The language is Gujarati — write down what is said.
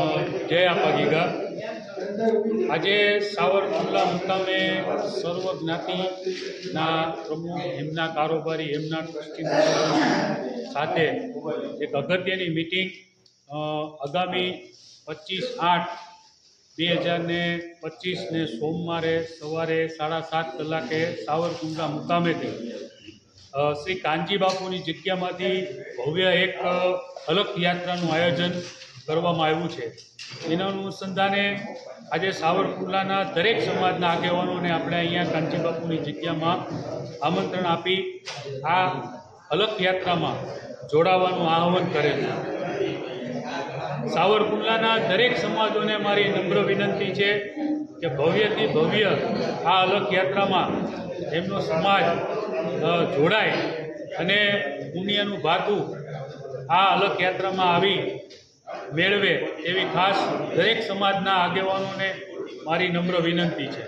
જય આપા ગીગા આજે સાવરકુંડલા મુકામે સર્વ જ્ઞાતિના પ્રમુખ એમના કારોબારી એમના ટ્રસ્ટી સાથે એક અગત્યની મિટિંગ આગામી 25/8/2025 સોમવારે સવારે 7:30 કલાકે સાવરકુંડલા મુકામેથી શ્રી કાનજી બાપુની જગ્યામાંથી ભવ્ય એક અલખ યાત્રાનું આયોજન કરવામાં આવ્યું છે। એના અનુસંધાને આજે સાવરકુંડલાના દરેક સમાજના આગેવાનોને આપણે અહીંયા કાનજી બાપુની જગ્યામાં આમંત્રણ આપી આ અલખ યાત્રામાં જોડાવાનું આહ્વાન કરે છે। સાવરકુંડલાના દરેક સમાજોને મારી નમ્ર વિનંતી છે કે ભવ્યથી ભવ્ય આ અલખ યાત્રામાં એમનો સમાજ જોડાય અને પુણ્યનું ભાથું આ અલખ યાત્રામાં આવી મેળવે એવી ખાસ દરેક સમાજના આગેવાનોને મારી નમ્ર વિનંતી છે।